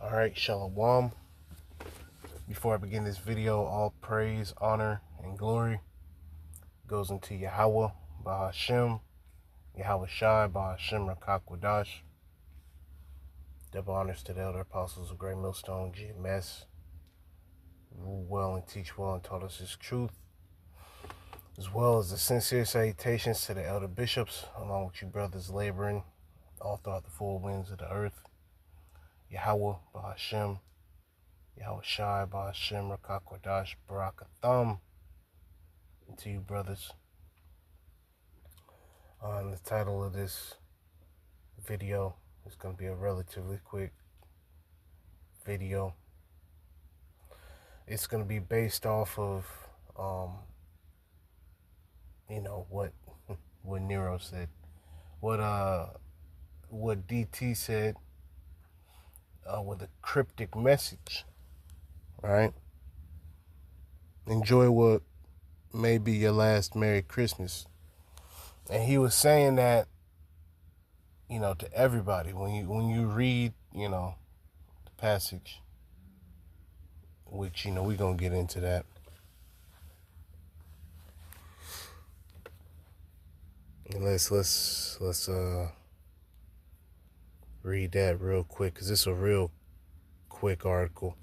Alright, Shalom. Before I begin this video, all praise, honor, and glory goes into Yahweh, Bahashem, Yahweh Shai, Bahashem, Rakak Wadash. Double honors to the elder apostles of Great Millstone, GMS, rule well and teach well and taught us his truth, as well as the sincere salutations to the elder bishops, along with you brothers laboring all throughout the four winds of the earth. Yahweh, Bahashem, Yahweh Shai, Bahashem, Rakak Wadash, Barakatham, and to you brothers. The title of this video is going to be a relatively quick video. It's going to be based off of, what Nero said, what DT said, with a cryptic message, right? Enjoy what may be your last Merry Christmas. And he was saying that, to everybody. When you read, the passage, which, we're going to get into that. And let's read that real quick, because it's a real quick article.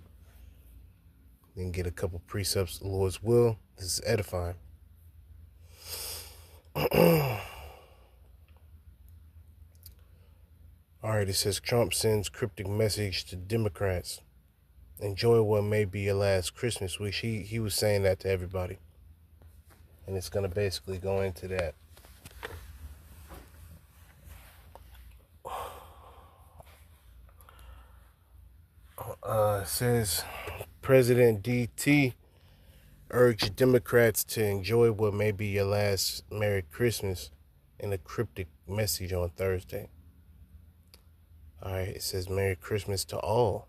Then get a couple precepts of the Lord's will. This is edifying. All right, it says Trump sends cryptic message to Democrats. Enjoy what may be your last Christmas wish. He was saying that to everybody. And it's going to basically go into that. It says President DT urged Democrats to enjoy what may be your last Merry Christmas in a cryptic message on Thursday. All right, it says Merry Christmas to all,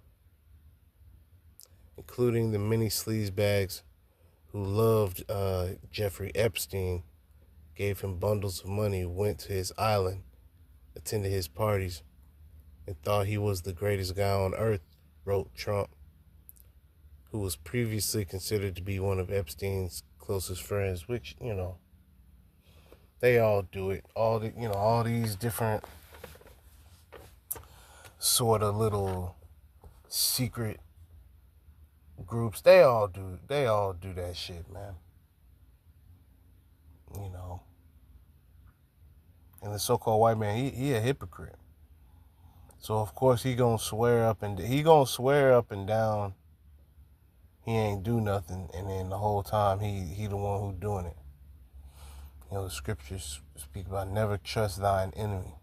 including the many sleazebags who loved Jeffrey Epstein, gave him bundles of money, went to his island, attended his parties, and thought he was the greatest guy on earth, wrote Trump, who was previously considered to be one of Epstein's closest friends, which, they all do it. All these different sort of little secret groups, they all do that shit, man. And the so-called white man, he a hypocrite. So of course he gonna swear up and down he ain't do nothing, and then the whole time he the one who doing it. The scriptures speak about never trust thine enemy.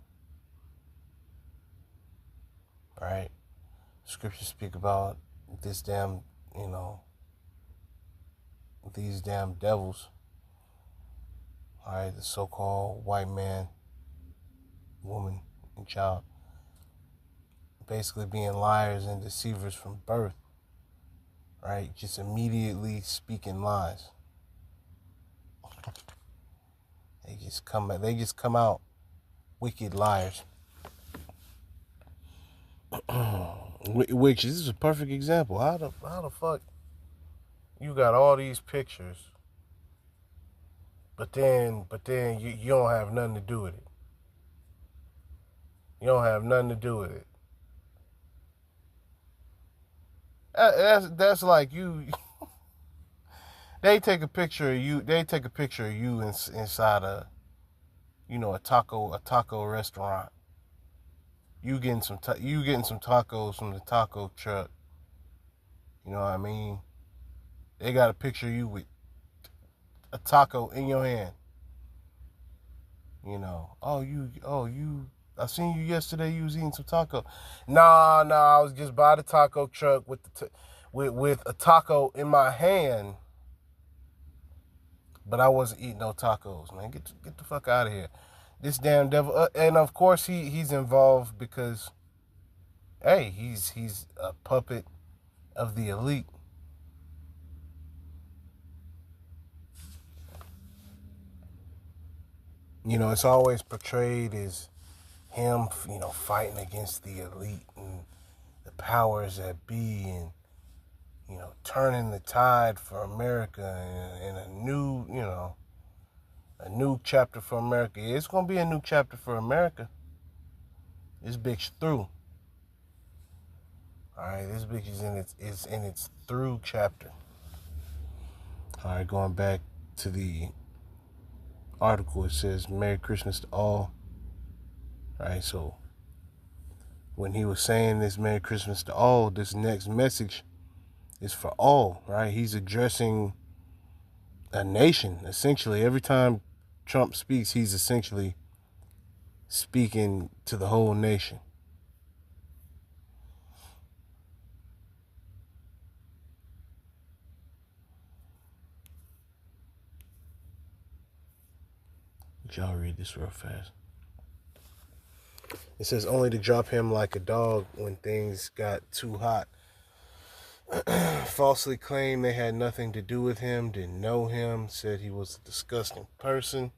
Right? Scriptures speak about this damn, these damn devils. All right, the so-called white man, woman, and child, basically being liars and deceivers from birth. Right? Just immediately speaking lies. They just come out wicked liars. Which is a perfect example. How the fuck you got all these pictures, but then you don't have nothing to do with it. You don't have nothing to do with it. That's like you. They take a picture of you. They take a picture of you inside a taco restaurant. You getting some tacos from the taco truck. You know what I mean? They got a picture of you with a taco in your hand. I seen you yesterday. You was eating some taco. Nah, I was just by the taco truck with with a taco in my hand. But I wasn't eating no tacos, man. Get the fuck out of here. This damn devil, and of course he's involved because, hey, he's a puppet of the elite. It's always portrayed as him, fighting against the elite and the powers that be and, turning the tide for America and a new chapter for America. It's going to be a new chapter for America. This bitch through. All right, this bitch is in its through chapter. All right, going back to the article, it says Merry Christmas to all. All right, so when he was saying this Merry Christmas to all, this next message is for all, right? He's addressing a nation, essentially. Every time Trump speaks, he's essentially speaking to the whole nation. Y'all read this real fast. It says only to drop him like a dog when things got too hot. Falsely claimed they had nothing to do with him, didn't know him, said he was a disgusting person.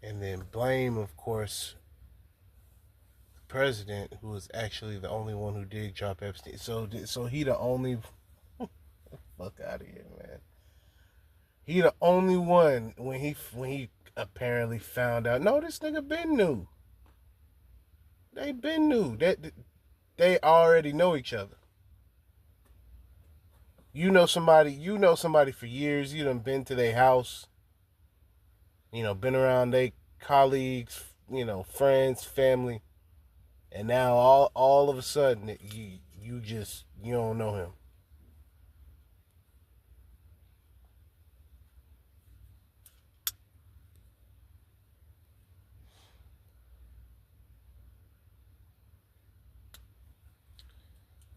And then blame, of course, the president, who was actually the only one who did drop Epstein. So he the only... Fuck out of here, man. He the only one when he apparently found out. No, this nigga been knew. They been knew. They already know each other. You know somebody for years. You done been to their house. Been around their colleagues, friends, family. And now all of a sudden you don't know him.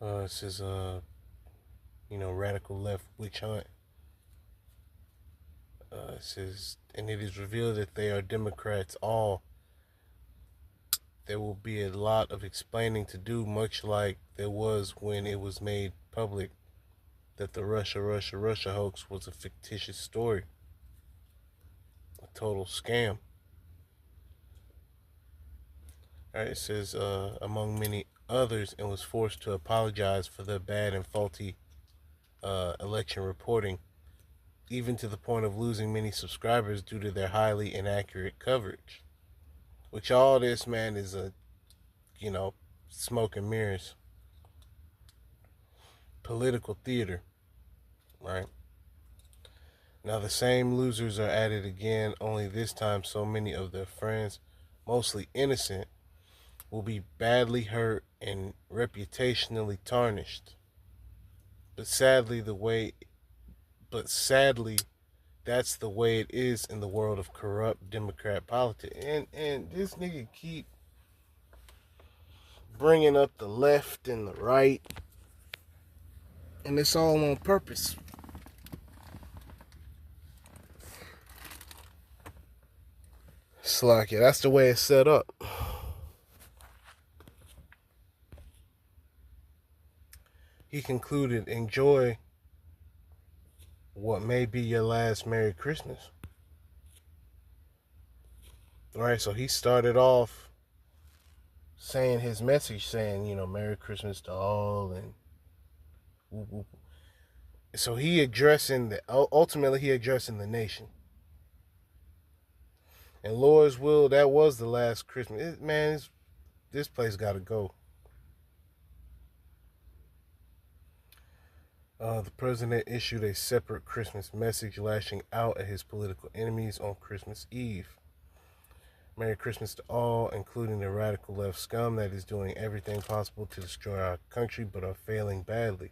It says, radical left witch hunt. It says, and it is revealed that they are Democrats all. There will be a lot of explaining to do, much like there was when it was made public that the Russia hoax was a fictitious story. A total scam. Alright, it says, among many others, and was forced to apologize for the bad and faulty election reporting, even to the point of losing many subscribers due to their highly inaccurate coverage. Which all this, man, is smoke and mirrors. Political theater, right? Now the same losers are at it again, only this time so many of their friends, mostly innocent, will be badly hurt and reputationally tarnished. But sadly, that's the way it is in the world of corrupt Democrat politics. And this nigga keep bringing up the left and the right, and it's all on purpose. It's like, yeah, that's the way it's set up. He concluded, enjoy what may be your last Merry Christmas. Alright, so he started off saying his message, saying, Merry Christmas to all, and whoop, whoop. So ultimately he addressing the nation. And Lord's will, that was the last Christmas. This place got to go. The president issued a separate Christmas message lashing out at his political enemies on Christmas Eve. Merry Christmas to all, including the radical left scum that is doing everything possible to destroy our country but are failing badly. It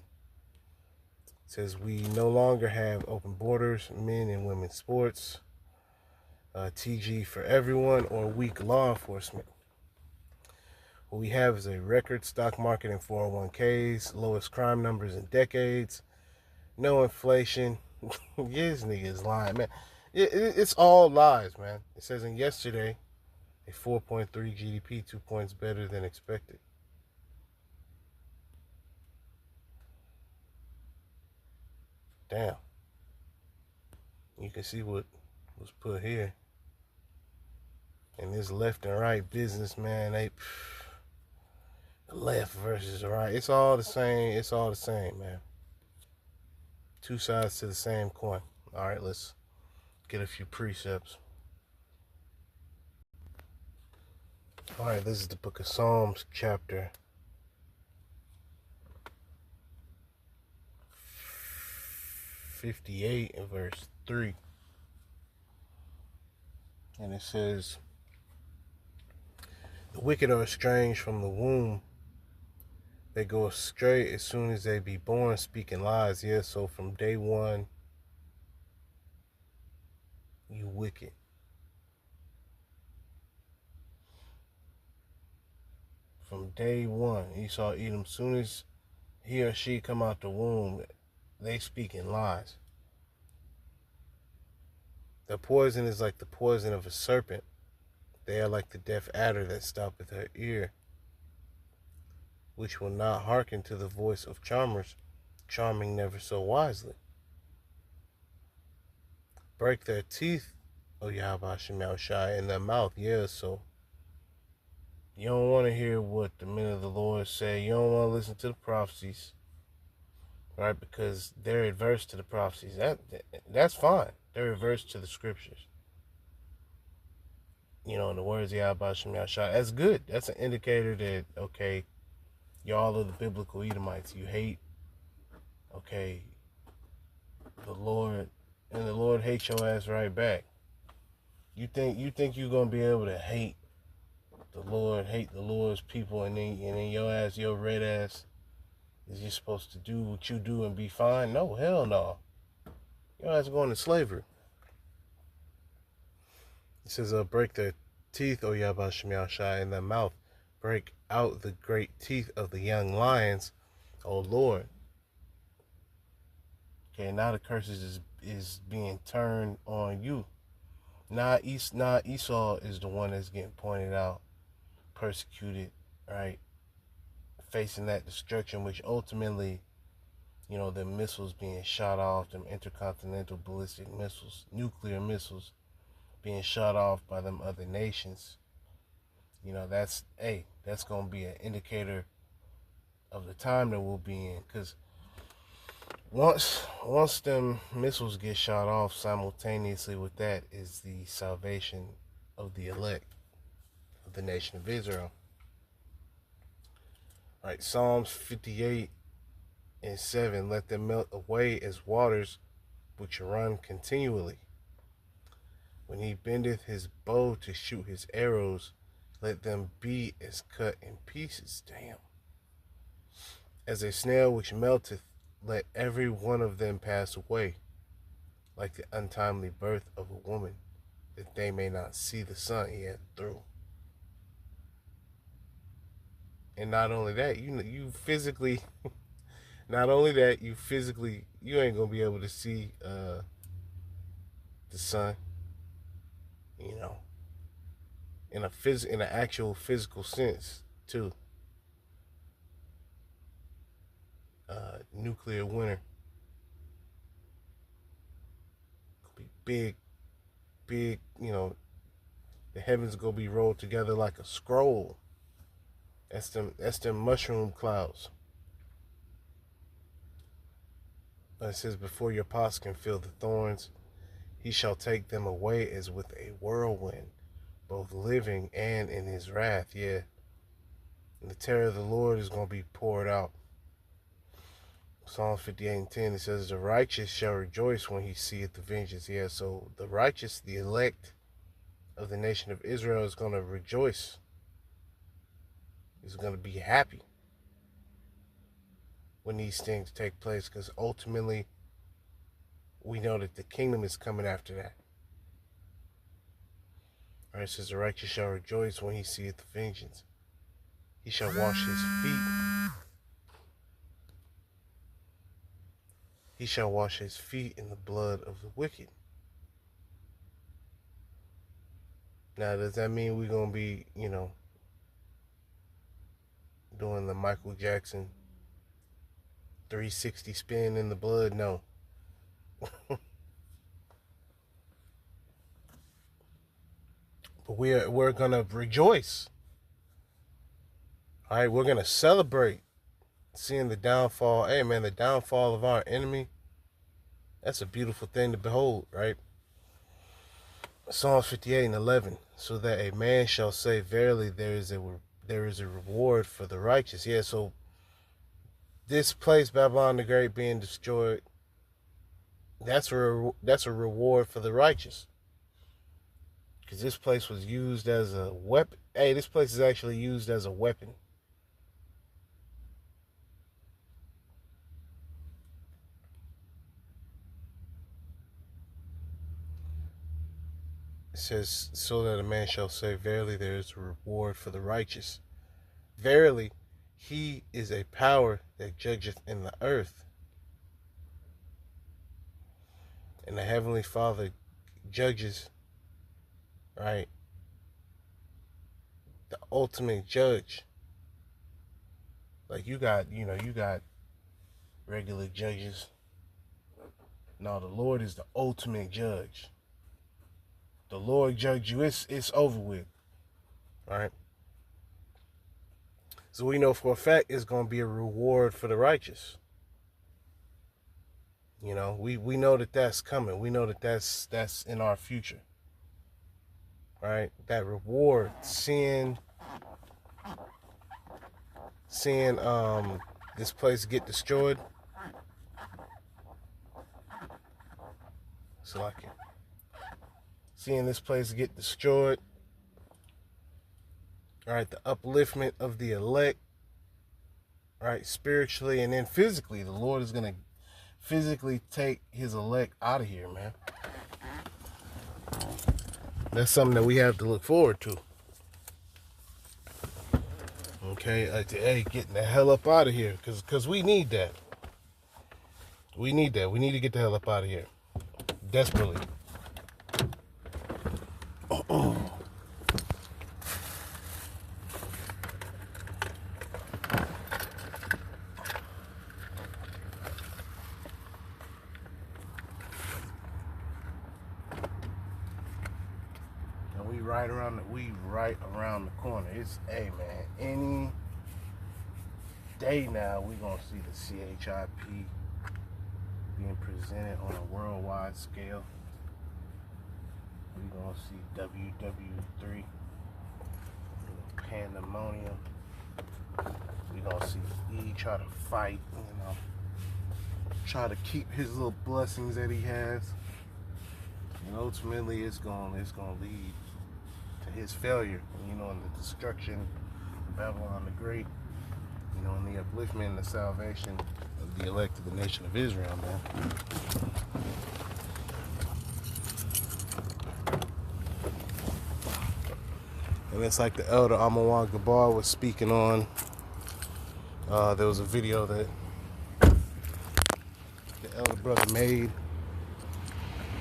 says we no longer have open borders, men and women's sports, TG for everyone, or weak law enforcement. What we have is a record stock market and 401ks, lowest crime numbers in decades, no inflation. This nigga is lying, man. It's all lies, man. It says in yesterday, a 4.3 GDP, 2 points better than expected. Damn. You can see what was put here. And this left and right business, man, left versus the right. It's all the same. It's all the same, man. Two sides to the same coin. All right, let's get a few precepts. All right, this is the book of Psalms, chapter 58 and verse 3. And it says, "The wicked are estranged from the womb. They go astray as soon as they be born, speaking lies." Yeah, so from day one, you wicked. From day one, Esau, Edom, soon as he or she come out the womb, they speaking lies. The poison is like the poison of a serpent. They are like the deaf adder that stoppeth her ear, which will not hearken to the voice of charmers, charming never so wisely. Break their teeth, O Yahweh Shai, in their mouth. Yeah, so you don't want to hear what the men of the Lord say. You don't want to listen to the prophecies, right? Because they're adverse to the prophecies. That's fine. They're adverse to the scriptures. You know, in the words of Yahweh Shai, that's good. That's an indicator that, okay, y'all are the biblical Edomites. You hate, okay, the Lord, and the Lord hates your ass right back. You think you're gonna be able to hate the Lord's people, and then your ass, your red ass, is you supposed to do what you do and be fine? No, hell no. Your ass going to slavery. It says, break their teeth, O Yahweh Shai, in their mouth. Break out the great teeth of the young lions, O Lord. Okay, now the curses is being turned on you. Now Esau is the one that's getting pointed out, persecuted, right? Facing that destruction, which ultimately, you know, the missiles being shot off, them intercontinental ballistic missiles, nuclear missiles being shot off by them other nations. You know, that's going to be an indicator of the time that we'll be in. Because once them missiles get shot off, simultaneously with that is the salvation of the elect of the nation of Israel. All right, Psalms 58 and 7, let them melt away as waters which run continually. When he bendeth his bow to shoot his arrows, let them be as cut in pieces. Damn. As a snail which melteth, let every one of them pass away, like the untimely birth of a woman, that they may not see the sun he hath through. And not only that, you physically, not only that, you ain't gonna be able to see the sun, you know, in an actual physical sense too. Nuclear winter. Be big, you know, the heavens gonna be rolled together like a scroll. That's them mushroom clouds. It says, before your pots can feel the thorns, he shall take them away as with a whirlwind, both living and in his wrath. Yeah. And the terror of the Lord is going to be poured out. Psalm 58 and 10, it says, the righteous shall rejoice when he seeth the vengeance. Yeah, so the righteous, the elect of the nation of Israel, is going to rejoice. Is going to be happy when these things take place, because ultimately we know that the kingdom is coming after that. All right, it says, the righteous shall rejoice when he seeth the vengeance. He shall wash his feet. He shall wash his feet in the blood of the wicked. Now, does that mean we're going to be, you know, doing the Michael Jackson 360 spin in the blood? No. But we're going to rejoice. All right, we're going to celebrate seeing the downfall. Hey, man, the downfall of our enemy. That's a beautiful thing to behold, right? Psalms 58:11. So that a man shall say, verily, there is a reward for the righteous. Yeah, so this place, Babylon the Great, being destroyed, that's a reward for the righteous. Because this place was used as a weapon. Hey, this place is actually used as a weapon. It says, so that a man shall say, verily, there is a reward for the righteous. Verily, he is a power that judgeth in the earth. And the Heavenly Father judges, right? The ultimate judge. Like you got regular judges. No, the Lord is the ultimate judge. The Lord judge you, it's over with. Right? So we know for a fact it's going to be a reward for the righteous. You know, we know that that's coming. We know that that's in our future. Right? That reward, seeing this place get destroyed. So like it. Seeing this place get destroyed. All right, the upliftment of the elect, right, spiritually and then physically. The Lord is going to physically take his elect out of here, man. That's something that we have to look forward to. Okay, hey, getting the hell up out of here, because we need that. We need that. We need to get the hell up out of here. Desperately. Right around the corner. It's, hey man, any day now we're gonna see the CHIP being presented on a worldwide scale. We're gonna see WW3 pandemonium. We're gonna see E try to fight, try to keep his little blessings that he has, and ultimately it's gonna lead to his failure, and the destruction of Babylon the Great, and the upliftment and the salvation of the elect of the nation of Israel, man. And it's like the elder Amawan Gabar was speaking on. There was a video that the elder brother made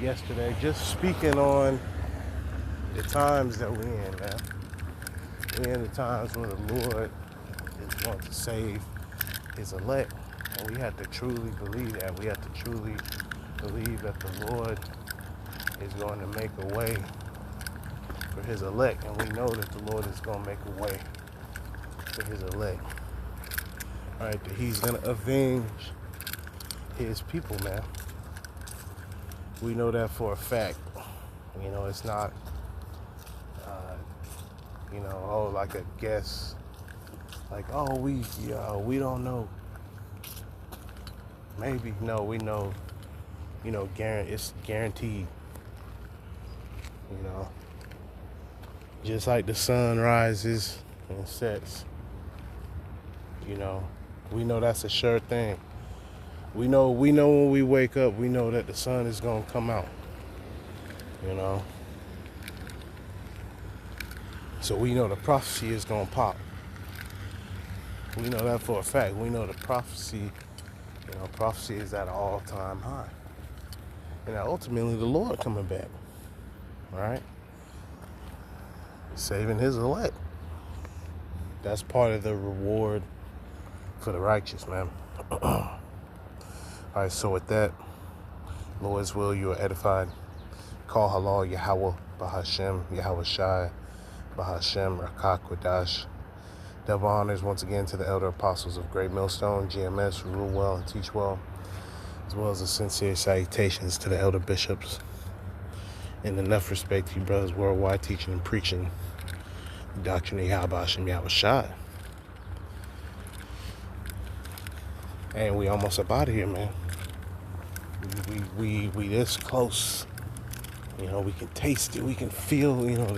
yesterday, just speaking on the times that we're in, man. We're in the times when the Lord is going to save his elect. And we have to truly believe that. We have to truly believe that the Lord is going to make a way for his elect. And we know that the Lord is going to make a way for his elect. All right, that he's going to avenge his people, man. We know that for a fact. It's not like a guess, like, oh, we don't know. Maybe, no, we know, it's guaranteed. Just like the sun rises and sets, we know that's a sure thing. We know when we wake up, we know that the sun is gonna come out, So we know the prophecy is going to pop. We know that for a fact. We know the prophecy, prophecy is at an all-time high. And ultimately the Lord coming back, right? Saving his elect. That's part of the reward for the righteous, man. All right, so with that, Lord's will, you are edified. Call halal Yahweh, Bahashem, Yahweh Shai, Bahashem, Rakak, Wadash, Double honors once again to the elder apostles of Great Millstone, GMS, who rule well and teach well, as well as the sincere salutations to the elder bishops. And enough respect to you brothers worldwide teaching and preaching the doctrine of Yahweh Hashem Yahweh Shai. And we almost up out of here, man. We this close. You know, we can taste it. We can feel, you know,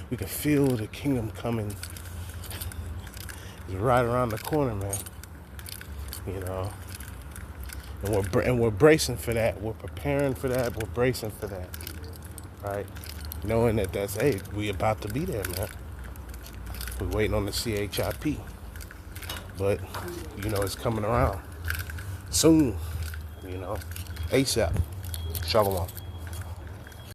we can feel the kingdom coming. It's right around the corner, man. You know, and we're bracing for that. We're preparing for that. We're bracing for that, right? Knowing that hey, we about to be there, man. We're waiting on the CHIP, but you know it's coming around soon. You know, ASAP. Shalom.